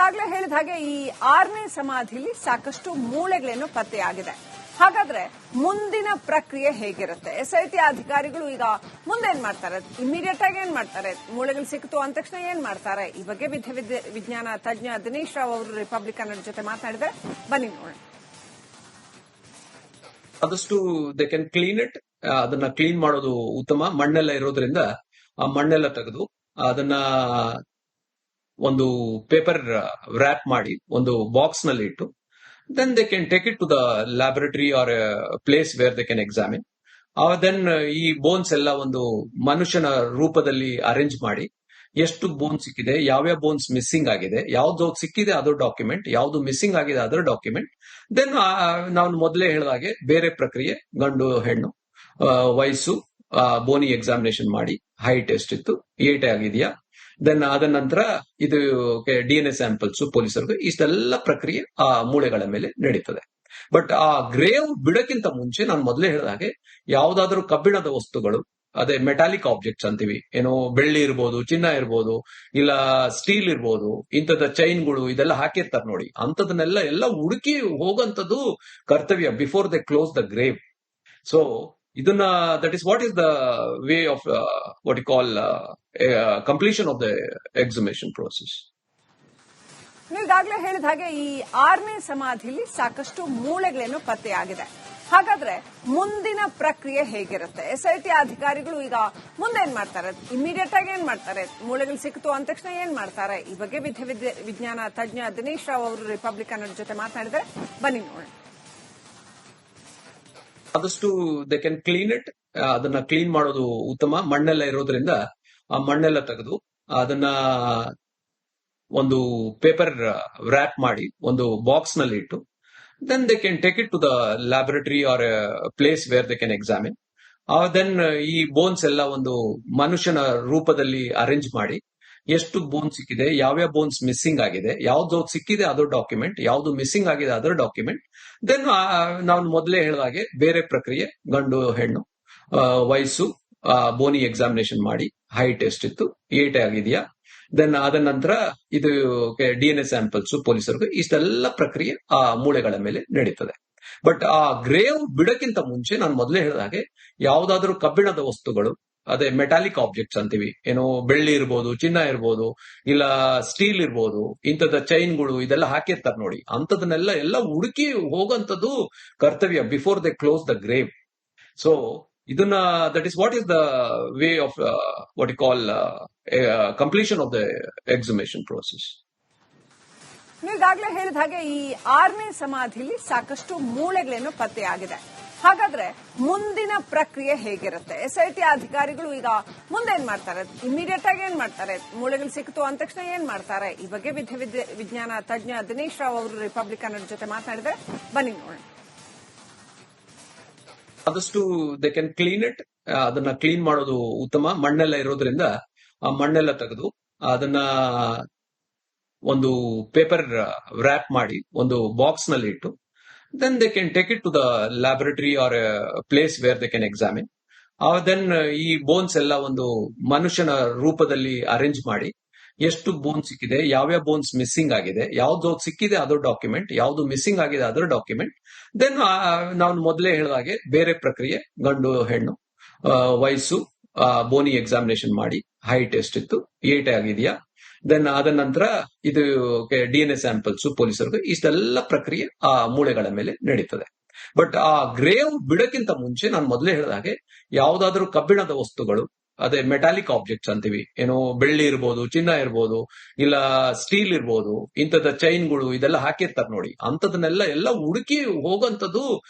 ಈಗಾಗಲೇ ಹೇಳಿದ ಹಾಗೆ ಈ 6ನೇ ಸಮಾಧಿಯಲ್ಲಿ ಸಾಕಷ್ಟು ಮೂಳೆಗಳೇನು ಪತ್ತೆಯಾಗಿದೆ. ಹಾಗಾದ್ರೆ ಮುಂದಿನ ಪ್ರಕ್ರಿಯೆ ಹೇಗಿರುತ್ತೆ? SIT ಅಧಿಕಾರಿಗಳು ಈಗ ಮುಂದೇನ್ ಮಾಡ್ತಾರೆ? ಇಮಿಡಿಯೇಟ್ ಆಗಿ ಏನ್ ಮಾಡ್ತಾರೆ? ಮೂಳೆಗಳು ಸಿಕ್ತು ಅಂದ ತಕ್ಷಣ ಏನ್ ಮಾಡ್ತಾರೆ? ಈ ಬಗ್ಗೆ ವಿಜ್ಞಾನ ತಜ್ಞ ದಿನೇಶ್ ರಾವ್ ಅವರು ರಿಪಬ್ಲಿಕನ್ ಜೊತೆ ಮಾತಾಡಿದ್ರೆ ಬನ್ನಿ ನೋಡೋಣ. ಆದಷ್ಟು ದೇ ಕ್ಯಾನ್ ಕ್ಲೀನ್ ಇಟ್. ಅದನ್ನ ಕ್ಲೀನ್ ಮಾಡೋದು ಉತ್ತಮ. ಮಣ್ಣೆಲ್ಲ ಇರೋದ್ರಿಂದ ಆ ಮಣ್ಣೆಲ್ಲ ತೆಗೆದು ಅದನ್ನ ಒಂದು ಪೇಪರ್ ವ್ರಾಪ್ ಮಾಡಿ ಒಂದು ಬಾಕ್ಸ್ ನಲ್ಲಿ ಇಟ್ಟು then they can take it to the laboratory or place where they can examine. Then ಈ ಬೋನ್ಸ್ ಎಲ್ಲ ಒಂದು ಮನುಷ್ಯನ ರೂಪದಲ್ಲಿ ಅರೇಂಜ್ ಮಾಡಿ ಎಷ್ಟು ಬೋನ್ ಸಿಕ್ಕಿದೆ, ಯಾವ್ಯಾವ ಬೋನ್ಸ್ ಮಿಸ್ಸಿಂಗ್ ಆಗಿದೆ, ಯಾವ್ದು ಸಿಕ್ಕಿದೆ ಅದರ ಡಾಕ್ಯುಮೆಂಟ್, ಯಾವ್ದು ಮಿಸ್ಸಿಂಗ್ ಆಗಿದೆ ಅದರ ಡಾಕ್ಯುಮೆಂಟ್. ದೆನ್ ನಾನು ಮೊದಲೇ ಹೇಳಿದಾಗೆ ಬೇರೆ ಪ್ರಕ್ರಿಯೆ, ಗಂಡು ಹೆಣ್ಣು, ವಯಸ್ಸು, ಬೋನಿ ಎಕ್ಸಾಮಿನೇಷನ್ ಮಾಡಿ ಹೈಟ್ ಎಷ್ಟಿತ್ತು, ಏಟ್ ಆಗಿದೆಯಾ, ದೆನ್ ಅದ ನಂತರ ಇದು DNA ಸ್ಯಾಂಪಲ್ಸ್ ಪೊಲೀಸರಿಗೆ, ಇಷ್ಟೆಲ್ಲ ಪ್ರಕ್ರಿಯೆ ಆ ಮೂಳೆಗಳ ಮೇಲೆ ನಡೀತದೆ. ಬಟ್ ಆ ಗ್ರೇವ್ ಬಿಡಕ್ಕಿಂತ ಮುಂಚೆ ನಾನು ಮೊದಲೇ ಹೇಳಿದಾಗೆ ಯಾವ್ದಾದ್ರೂ ಕಬ್ಬಿಣದ ವಸ್ತುಗಳು, ಅದೇ ಮೆಟಾಲಿಕ್ ಆಬ್ಜೆಕ್ಟ್ಸ್ ಅಂತೀವಿ, ಏನೋ ಬೆಳ್ಳಿ ಇರ್ಬೋದು, ಚಿನ್ನ ಇರ್ಬೋದು, ಇಲ್ಲ ಸ್ಟೀಲ್ ಇರ್ಬೋದು, ಇಂಥದ ಚೈನ್ಗಳು ಇದೆಲ್ಲ ಹಾಕಿರ್ತಾರೆ ನೋಡಿ, ಅಂತದನ್ನೆಲ್ಲ ಹುಡುಕಿ ಹೋಗಂತದ್ದು ಕರ್ತವ್ಯ before they close the grave. So ಇದನ್ನ that is what is the way of what you call completion of the exhumation process. ಈಗಾಗಲೇ ಹೇಳಿದ ಹಾಗೆ ಈ 6ನೇ ಸಮಾಧಿಯಲ್ಲಿ ಸಾಕಷ್ಟು ಮೂಳೆಗಳೇನು ಪತ್ತೆಯಾಗಿದೆ. ಹಾಗಾದ್ರೆ ಮುಂದಿನ ಪ್ರಕ್ರಿಯೆ ಹೇಗಿರುತ್ತೆ? SIT ಅಧಿಕಾರಿಗಳು ಈಗ ಮುಂದೇನ್ ಮಾಡ್ತಾರೆ? ಇಮಿಡಿಯೇಟ್ ಆಗಿ ಏನ್ ಮಾಡ್ತಾರೆ? ಮೂಳೆಗಳು ಸಿಕ್ತು ಅಂದ ತಕ್ಷಣ ಏನ್ ಮಾಡ್ತಾರೆ? ಈ ಬಗ್ಗೆ ವಿಜ್ಞಾನ ತಜ್ಞ ದಿನೇಶ್ ರಾವ್ ಅವರು ರಿಪಬ್ಲಿಕನ್ ಜೊತೆ ಮಾತಾಡಿದ್ರೆ ಬನ್ನಿ ನೋಡೋಣ. ಆದಷ್ಟು ದೇ ಕ್ಯಾನ್ ಕ್ಲೀನ್ ಇಟ್. ಅದನ್ನ ಕ್ಲೀನ್ ಮಾಡೋದು ಉತ್ತಮ. ಮಣ್ಣೆಲ್ಲ ಇರೋದ್ರಿಂದ ಆ ಮಣ್ಣೆಲ್ಲ ತೆಗೆದು ಅದನ್ನ ಒಂದು ಪೇಪರ್ ವ್ರಾಪ್ ಮಾಡಿ ಒಂದು ಬಾಕ್ಸ್ ನಲ್ಲಿ ಇಟ್ಟು then they can take it to the laboratory or place where they can examine. Then ಈ ಬೋನ್ಸ್ ಎಲ್ಲ ಒಂದು ಮನುಷ್ಯನ ರೂಪದಲ್ಲಿ ಅರೇಂಜ್ ಮಾಡಿ ಎಷ್ಟು ಬೋನ್ ಸಿಕ್ಕಿದೆ, ಯಾವ್ಯಾವ ಬೋನ್ಸ್ ಮಿಸ್ಸಿಂಗ್ ಆಗಿದೆ, ಯಾವ್ದು ಸಿಕ್ಕಿದೆ ಅದರ ಡಾಕ್ಯುಮೆಂಟ್, ಯಾವ್ದು ಮಿಸ್ಸಿಂಗ್ ಆಗಿದೆ ಅದರ ಡಾಕ್ಯುಮೆಂಟ್. ದೆನ್ ನಾನು ಮೊದಲೇ ಹೇಳಿದಾಗೆ ಬೇರೆ ಪ್ರಕ್ರಿಯೆ, ಗಂಡು ಹೆಣ್ಣು, ವಯಸ್ಸು, ಬೋನಿ ಎಕ್ಸಾಮಿನೇಷನ್ ಮಾಡಿ ಹೈಟ್ ಎಷ್ಟಿತ್ತು, ಏಟ್ ಆಗಿದೆಯಾ, ದೆನ್ ಅದ ನಂತರ ಇದು DNA ಸ್ಯಾಂಪಲ್ಸ್ ಪೊಲೀಸರಿಗೆ, ಇಷ್ಟೆಲ್ಲ ಪ್ರಕ್ರಿಯೆ ಆ ಮೂಳೆಗಳ ಮೇಲೆ ನಡೀತದೆ. ಬಟ್ ಆ ಗ್ರೇವ್ ಬಿಡಕ್ಕಿಂತ ಮುಂಚೆ ನಾನು ಮೊದಲೇ ಹೇಳಿದಾಗೆ ಯಾವ್ದಾದ್ರೂ ಕಬ್ಬಿಣದ ವಸ್ತುಗಳು, ಅದೇ ಮೆಟಾಲಿಕ್ ಆಬ್ಜೆಕ್ಟ್ಸ್ ಅಂತೀವಿ, ಏನೋ ಬೆಳ್ಳಿ ಇರ್ಬೋದು, ಚಿನ್ನ ಇರ್ಬೋದು, ಇಲ್ಲ ಸ್ಟೀಲ್ ಇರ್ಬೋದು, ಇಂಥದ ಚೈನ್ಗಳು ಇದೆಲ್ಲ ಹಾಕಿರ್ತಾರೆ ನೋಡಿ, ಅಂತದನ್ನೆಲ್ಲ ಹುಡುಕಿ ಹೋಗಂತದ್ದು ಕರ್ತವ್ಯ before they close the grave. So ಇದನ್ನ that is what is the way of what you call completion of the exhumation process. ಈಗಾಗಲೇ ಹೇಳಿದ ಹಾಗೆ ಈ 6ನೇ ಸಮಾಧಿಯಲ್ಲಿ ಸಾಕಷ್ಟು ಮೂಳೆಗಳೇನು ಪತ್ತೆಯಾಗಿದೆ. ಹಾಗಾದ್ರೆ ಮುಂದಿನ ಪ್ರಕ್ರಿಯೆ ಹೇಗಿರುತ್ತೆ? SIT ಅಧಿಕಾರಿಗಳು ಈಗ ಮುಂದೇನ್ ಮಾಡ್ತಾರೆ? ಇಮಿಡಿಯೇಟ್ ಆಗಿ ಏನ್ ಮಾಡ್ತಾರೆ? ಮೂಳೆಗಳು ಸಿಕ್ತು ಅಂದ ತಕ್ಷಣ ಏನ್ ಮಾಡ್ತಾರೆ? ಈ ಬಗ್ಗೆ ವಿಜ್ಞಾನ ತಜ್ಞ ದಿನೇಶ್ ರಾವ್ ಅವರು ರಿಪಬ್ಲಿಕನ್ ಜೊತೆ ಮಾತಾಡಿದ್ರೆ ಬನ್ನಿ ನೋಡೋಣ. ಆದಷ್ಟು ದೇ ಕ್ಯಾನ್ ಕ್ಲೀನ್ ಇಟ್. ಅದನ್ನ ಕ್ಲೀನ್ ಮಾಡೋದು ಉತ್ತಮ. ಮಣ್ಣೆಲ್ಲ ಇರೋದ್ರಿಂದ ಆ ಮಣ್ಣೆಲ್ಲ ತೆಗೆದು ಅದನ್ನ ಒಂದು ಪೇಪರ್ ವ್ರಾಪ್ ಮಾಡಿ ಒಂದು ಬಾಕ್ಸ್ ನಲ್ಲಿ ಇಟ್ಟು then they can take it to the laboratory or place where they can examine. Then ಈ ಬೋನ್ಸ್ ಎಲ್ಲ ಒಂದು ಮನುಷ್ಯನ ರೂಪದಲ್ಲಿ ಅರೇಂಜ್ ಮಾಡಿ ಎಷ್ಟು ಬೋನ್ ಸಿಕ್ಕಿದೆ, ಯಾವ್ಯಾವ ಬೋನ್ಸ್ ಮಿಸ್ಸಿಂಗ್ ಆಗಿದೆ, ಯಾವ್ದು ಸಿಕ್ಕಿದೆ ಅದರ ಡಾಕ್ಯುಮೆಂಟ್, ಯಾವ್ದು ಮಿಸ್ಸಿಂಗ್ ಆಗಿದೆ ಅದರ ಡಾಕ್ಯುಮೆಂಟ್. ದೆನ್ ನಾನು ಮೊದಲೇ ಹೇಳಿದಾಗೆ ಬೇರೆ ಪ್ರಕ್ರಿಯೆ, ಗಂಡು ಹೆಣ್ಣು, ವಯಸ್ಸು, ಬೋನಿ ಎಕ್ಸಾಮಿನೇಷನ್ ಮಾಡಿ ಹೈಟ್ ಎಷ್ಟಿತ್ತು, ಏಟ್ ಆಗಿದೆಯಾ, ದೆನ್ ಅದ ನಂತರ ಇದು DNA ಸ್ಯಾಂಪಲ್ಸ್ ಪೊಲೀಸರಿಗೆ, ಇಷ್ಟೆಲ್ಲ ಪ್ರಕ್ರಿಯೆ ಆ ಮೂಳೆಗಳ ಮೇಲೆ ನಡೀತದೆ. ಬಟ್ ಆ ಗ್ರೇವ್ ಬಿಡಕ್ಕಿಂತ ಮುಂಚೆ ನಾನು ಮೊದಲೇ ಹೇಳಿದಾಗೆ ಯಾವ್ದಾದ್ರೂ ಕಬ್ಬಿಣದ ವಸ್ತುಗಳು, ಅದೇ ಮೆಟಾಲಿಕ್ ಆಬ್ಜೆಕ್ಟ್ಸ್ ಅಂತೀವಿ, ಏನೋ ಬೆಳ್ಳಿ ಇರ್ಬೋದು, ಚಿನ್ನ ಇರ್ಬೋದು, ಇಲ್ಲ ಸ್ಟೀಲ್ ಇರ್ಬೋದು, ಇಂಥದ ಚೈನ್ಗಳು ಇದೆಲ್ಲ ಹಾಕಿರ್ತಾರೆ ನೋಡಿ, ಅಂತದನ್ನೆಲ್ಲ ಹುಡುಕಿ ಹೋಗಂತದ್ದು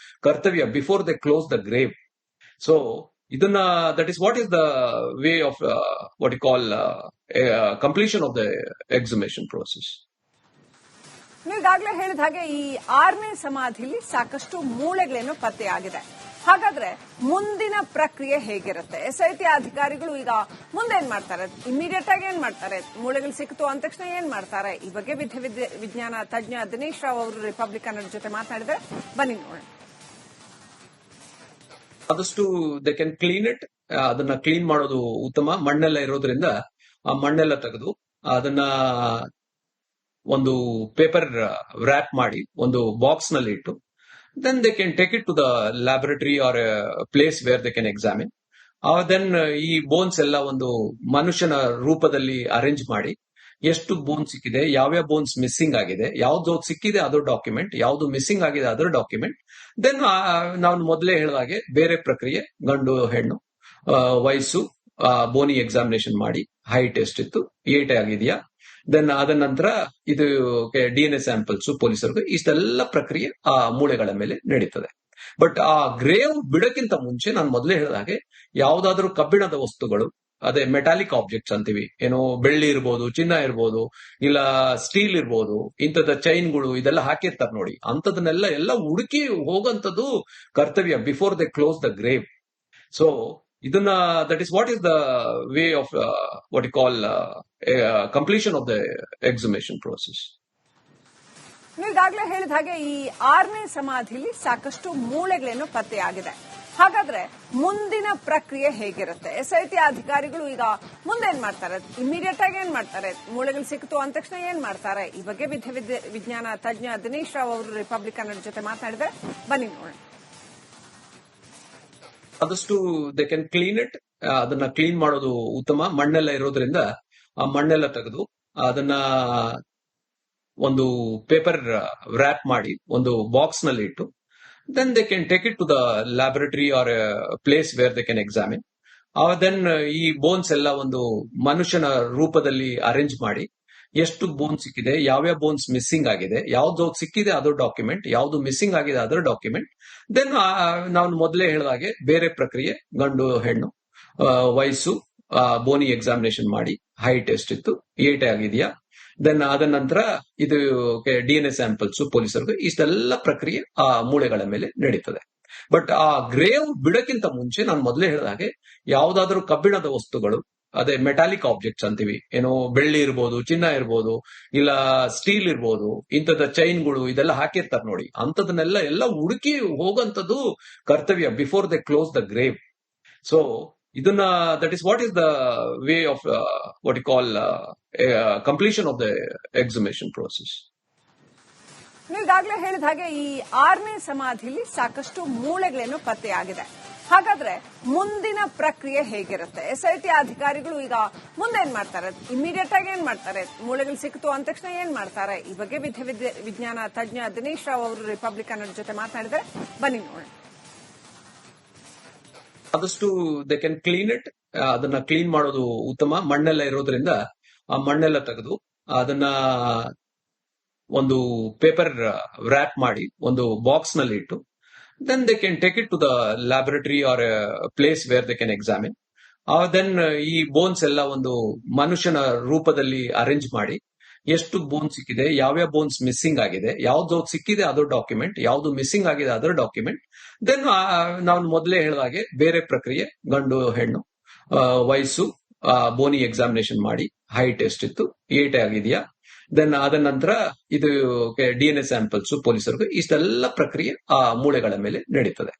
ಕರ್ತವ್ಯ before they close the grave. So ಇದನ್ನ that is what is the way of what you call completion of the exhumation process. ಈಗಾಗಲೇ ಹೇಳಿದ ಹಾಗೆ ಈ 6ನೇ ಸಮಾಧಿಯಲ್ಲಿ ಸಾಕಷ್ಟು ಮೂಳೆಗಳೇನು ಪತ್ತೆಯಾಗಿದೆ. ಹಾಗಾದ್ರೆ ಮುಂದಿನ ಪ್ರಕ್ರಿಯೆ ಹೇಗಿರುತ್ತೆ? SIT ಅಧಿಕಾರಿಗಳು ಈಗ ಮುಂದೇನ್ ಮಾಡ್ತಾರೆ? ಇಮಿಡಿಯೇಟ್ ಆಗಿ ಏನ್ ಮಾಡ್ತಾರೆ? ಮೂಳೆಗಳು ಸಿಕ್ತು ಅಂದ ತಕ್ಷಣ ಏನ್ ಮಾಡ್ತಾರೆ? ಈ ಬಗ್ಗೆ ವಿಜ್ಞಾನ ತಜ್ಞ ದಿನೇಶ್ ರಾವ್ ಅವರು ರಿಪಬ್ಲಿಕನ್ ಜೊತೆ ಮಾತಾಡಿದ್ರೆ ಬನ್ನಿ ನೋಡೋಣ. ಆದಷ್ಟು ದೇ ಕ್ಯಾನ್ ಕ್ಲೀನ್ ಇಟ್. ಅದನ್ನ ಕ್ಲೀನ್ ಮಾಡೋದು ಉತ್ತಮ. ಮಣ್ಣೆಲ್ಲ ಇರೋದ್ರಿಂದ ಆ ಮಣ್ಣೆಲ್ಲ ತೆಗೆದು ಅದನ್ನ ಒಂದು ಪೇಪರ್ ವ್ರಾಪ್ ಮಾಡಿ ಒಂದು ಬಾಕ್ಸ್ ನಲ್ಲಿ ಇಟ್ಟು then they can take it to the laboratory or place where they can examine. Then ಈ ಬೋನ್ಸ್ ಎಲ್ಲ ಒಂದು ಮನುಷ್ಯನ ರೂಪದಲ್ಲಿ ಅರೇಂಜ್ ಮಾಡಿ ಎಷ್ಟು ಬೋನ್ ಸಿಕ್ಕಿದೆ, ಯಾವ್ಯಾವ ಬೋನ್ಸ್ ಮಿಸ್ಸಿಂಗ್ ಆಗಿದೆ, ಯಾವ್ದು ಸಿಕ್ಕಿದೆ ಅದರ ಡಾಕ್ಯುಮೆಂಟ್, ಯಾವ್ದು ಮಿಸ್ಸಿಂಗ್ ಆಗಿದೆ ಅದರ ಡಾಕ್ಯುಮೆಂಟ್. ದೆನ್ ನಾನು ಮೊದಲೇ ಹೇಳಿದಾಗೆ ಬೇರೆ ಪ್ರಕ್ರಿಯೆ, ಗಂಡು ಹೆಣ್ಣು, ವಯಸ್ಸು, ಬೋನಿ ಎಕ್ಸಾಮಿನೇಷನ್ ಮಾಡಿ ಹೈಟ್ ಎಷ್ಟಿತ್ತು, ಏಟ್ ಆಗಿದೆಯಾ, ದೆನ್ ಅದ ನಂತರ ಇದು DNA ಸ್ಯಾಂಪಲ್ಸ್ ಪೊಲೀಸರಿಗೆ, ಇಷ್ಟೆಲ್ಲ ಪ್ರಕ್ರಿಯೆ ಆ ಮೂಳೆಗಳ ಮೇಲೆ ನಡೀತದೆ. ಬಟ್ ಆ ಗ್ರೇವ್ ಬಿಡಕ್ಕಿಂತ ಮುಂಚೆ ನಾನು ಮೊದಲೇ ಹೇಳಿದ ಹಾಗೆ ಯಾವ್ದಾದ್ರೂ ಕಬ್ಬಿಣದ ವಸ್ತುಗಳು, ಅದೇ ಮೆಟಾಲಿಕ್ ಆಬ್ಜೆಕ್ಟ್ಸ್ ಅಂತೀವಿ, ಏನೋ ಬೆಳ್ಳಿ ಇರ್ಬೋದು, ಚಿನ್ನ ಇರ್ಬೋದು, ಇಲ್ಲ ಸ್ಟೀಲ್ ಇರ್ಬೋದು, ಇಂಥದ ಚೈನ್ಗಳು ಇದೆಲ್ಲ ಹಾಕಿರ್ತಾರೆ ನೋಡಿ, ಅಂತದನ್ನೆಲ್ಲ ಎಲ್ಲ ಹುಡುಕಿ ಹೋಗಂತದ್ದು ಕರ್ತವ್ಯ before they close the grave. So ಇದನ್ನ that is what is the way of what you call completion of the exhumation process. ಈಗಾಗಲೇ ಹೇಳಿದ ಹಾಗೆ ಈ 6ನೇ ಸಮಾಧಿಲಿ ಸಾಕಷ್ಟು ಮೂಳೆಗಳೇನು ಪತ್ತೆಯಾಗಿದೆ. ಹಾಗಾದ್ರೆ ಮುಂದಿನ ಪ್ರಕ್ರಿಯೆ ಹೇಗಿರುತ್ತೆ? SIT ಅಧಿಕಾರಿಗಳು ಈಗ ಮುಂದೆ ಏನ್ ಮಾಡ್ತಾರೆ? ಇಮಿಡಿಯೇಟ್ ಆಗಿ ಏನ್ ಮಾಡ್ತಾರೆ? ಮೂಳೆಗಳು ಸಿಕ್ತು ಅಂದ ತಕ್ಷಣ ಏನ್ ಮಾಡ್ತಾರೆ? ಈ ಬಗ್ಗೆ ವಿಜ್ಞಾನ ತಜ್ಞ ದಿನೇಶ್ ರಾವ್ ಅವರು ರಿಪಬ್ಲಿಕನ್ ಜೊತೆ ಮಾತನಾಡಿದ್ರೆ ಬನ್ನಿ ನೋಡೋಣ. ಆದಷ್ಟು ದೇ ಕ್ಯಾನ್ ಕ್ಲೀನ್ ಇಟ್. ಅದನ್ನ ಕ್ಲೀನ್ ಮಾಡೋದು ಉತ್ತಮ. ಮಣ್ಣೆಲ್ಲ ಇರೋದ್ರಿಂದ ಆ ಮಣ್ಣೆಲ್ಲ ತೆಗೆದು ಅದನ್ನ ಒಂದು ಪೇಪರ್ ವ್ರಾಪ್ ಮಾಡಿ ಒಂದು ಬಾಕ್ಸ್ ನಲ್ಲಿ ಇಟ್ಟು then they can take it to the laboratory or place where they can examine. Then ಈ ಬೋನ್ಸ್ ಎಲ್ಲ ಒಂದು ಮನುಷ್ಯನ ರೂಪದಲ್ಲಿ ಅರೇಂಜ್ ಮಾಡಿ ಎಷ್ಟು ಬೋನ್ ಸಿಕ್ಕಿದೆ, ಯಾವ್ಯಾವ ಬೋನ್ಸ್ ಮಿಸ್ಸಿಂಗ್ ಆಗಿದೆ, ಯಾವ್ದು ಸಿಕ್ಕಿದೆ ಅದರ ಡಾಕ್ಯುಮೆಂಟ್, ಯಾವ್ದು ಮಿಸ್ಸಿಂಗ್ ಆಗಿದೆ ಅದರ ಡಾಕ್ಯುಮೆಂಟ್. ದೆನ್ ನಾನು ಮೊದಲೇ ಹೇಳಿದಾಗೆ ಬೇರೆ ಪ್ರಕ್ರಿಯೆ, ಗಂಡು ಹೆಣ್ಣು, ವಯಸ್ಸು, ಬೋನಿ ಎಕ್ಸಾಮಿನೇಷನ್ ಮಾಡಿ ಹೈಟ್ ಎಷ್ಟಿತ್ತು, ಏಟ್ ಆಗಿದೆಯಾ, ದೆನ್ ಅದ ನಂತರ ಇದು DNA ಸ್ಯಾಂಪಲ್ಸ್ ಪೊಲೀಸರಿಗೆ, ಇಷ್ಟೆಲ್ಲ ಪ್ರಕ್ರಿಯೆ ಆ ಮೂಳೆಗಳ ಮೇಲೆ ನಡೀತದೆ. ಬಟ್ ಆ ಗ್ರೇವ್ ಬಿಡಕ್ಕಿಂತ ಮುಂಚೆ ನಾನು ಮೊದಲೇ ಹೇಳಿದಾಗೆ ಯಾವ್ದಾದ್ರೂ ಕಬ್ಬಿಣದ ವಸ್ತುಗಳು, ಅದೇ ಮೆಟಾಲಿಕ್ ಆಬ್ಜೆಕ್ಟ್ಸ್ ಅಂತೀವಿ, ಏನೋ ಬೆಳ್ಳಿ ಇರ್ಬೋದು, ಚಿನ್ನ ಇರ್ಬೋದು, ಇಲ್ಲ ಸ್ಟೀಲ್ ಇರ್ಬೋದು, ಇಂಥದ ಚೈನ್ಗಳು ಇದೆಲ್ಲ ಹಾಕಿರ್ತಾರೆ ನೋಡಿ, ಅಂತದನ್ನೆಲ್ಲ ಎಲ್ಲ ಹುಡುಕಿ ಹೋಗಂತದ್ದು ಕರ್ತವ್ಯ before they close the grave. So ಇದನ್ನ that is what is the way of what you call completion of the exhumation process. ಈಗಾಗಲೇ ಹೇಳಿದ ಹಾಗೆ ಈ 6ನೇ ಸಮಾಧಿಲಿ ಸಾಕಷ್ಟು ಮೂಳೆಗಳೇನು ಪತ್ತೆಯಾಗಿದೆ. ಹಾಗಾದ್ರೆ ಮುಂದಿನ ಪ್ರಕ್ರಿಯೆ ಹೇಗಿರುತ್ತೆ? SIT ಅಧಿಕಾರಿಗಳು ಈಗ ಮುಂದೆ ಏನ್ ಮಾಡ್ತಾರೆ? ಇಮಿಡಿಯೇಟ್ ಆಗಿ ಏನ್ ಮಾಡ್ತಾರೆ? ಮೂಳೆಗಳು ಸಿಕ್ತು ಅಂದ ತಕ್ಷಣ ಏನ್ ಮಾಡ್ತಾರೆ? ಈ ಬಗ್ಗೆ ವಿಜ್ಞಾನ ತಜ್ಞ ದಿನೇಶ್ ರಾವ್ ಅವರು ರಿಪಬ್ಲಿಕನ್ ಜೊತೆ ಮಾತನಾಡಿದ್ರೆ ಬನ್ನಿ ನೋಡೋಣ. ಆದಷ್ಟು ದೇ ಕ್ಯಾನ್ ಕ್ಲೀನ್ ಇಟ್. ಅದನ್ನ ಕ್ಲೀನ್ ಮಾಡೋದು ಉತ್ತಮ. ಮಣ್ಣೆಲ್ಲ ಇರೋದ್ರಿಂದ ಆ ಮಣ್ಣೆಲ್ಲ ತೆಗೆದು ಅದನ್ನ ಒಂದು ಪೇಪರ್ ವ್ರಾಪ್ ಮಾಡಿ ಒಂದು ಬಾಕ್ಸ್ ನಲ್ಲಿ ಇಟ್ಟು then they can take it to the laboratory or place where they can examine. Then ಈ ಬೋನ್ಸ್ ಎಲ್ಲ ಒಂದು ಮನುಷ್ಯನ ರೂಪದಲ್ಲಿ ಅರೇಂಜ್ ಮಾಡಿ ಎಷ್ಟು ಬೋನ್ ಸಿಕ್ಕಿದೆ, ಯಾವ್ಯಾವ ಬೋನ್ಸ್ ಮಿಸ್ಸಿಂಗ್ ಆಗಿದೆ, ಯಾವ್ದು ಸಿಕ್ಕಿದೆ ಅದರ ಡಾಕ್ಯುಮೆಂಟ್, ಯಾವ್ದು ಮಿಸ್ಸಿಂಗ್ ಆಗಿದೆ ಅದರ ಡಾಕ್ಯುಮೆಂಟ್. ದೆನ್ ನಾನು ಮೊದಲೇ ಹೇಳಿದಾಗೆ ಬೇರೆ ಪ್ರಕ್ರಿಯೆ, ಗಂಡು ಹೆಣ್ಣು, ವಯಸ್ಸು, ಬೋನಿ ಎಕ್ಸಾಮಿನೇಷನ್ ಮಾಡಿ ಹೈಟ್ ಎಷ್ಟಿತ್ತು, ಏಟ್ ಆಗಿದೆಯಾ, ದೆನ್ ಅದ ನಂತರ ಇದು DNA ಸ್ಯಾಂಪಲ್ಸ್ ಪೊಲೀಸರಿಗೆ, ಇಷ್ಟೆಲ್ಲ ಪ್ರಕ್ರಿಯೆ ಆ ಮೂಳೆಗಳ ಮೇಲೆ ನಡೀತದೆ.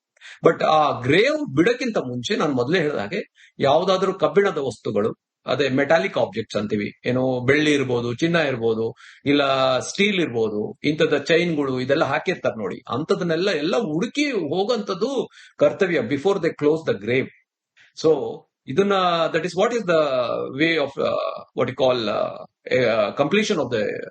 ಬಟ್ ಆ ಗ್ರೇವ್ ಬಿಡಕ್ಕಿಂತ ಮುಂಚೆ ನಾನು ಮೊದಲೇ ಹೇಳಿದಾಗೆ ಯಾವ್ದಾದ್ರೂ ಕಬ್ಬಿಣದ ವಸ್ತುಗಳು, ಅದೇ ಮೆಟಾಲಿಕ್ ಆಬ್ಜೆಕ್ಟ್ಸ್ ಅಂತೀವಿ, ಏನೋ ಬೆಳ್ಳಿ ಇರ್ಬೋದು, ಚಿನ್ನ ಇರ್ಬೋದು, ಇಲ್ಲ ಸ್ಟೀಲ್ ಇರ್ಬೋದು, ಇಂಥದ ಚೈನ್ಗಳು ಇದೆಲ್ಲ ಹಾಕಿರ್ತಾರೆ ನೋಡಿ, ಅಂತದನ್ನೆಲ್ಲ ಎಲ್ಲ ಹುಡುಕಿ ಹೋಗಂತದ್ದು ಕರ್ತವ್ಯ before they close the grave. So ಇದನ್ನ that is what is the way of what you call completion of the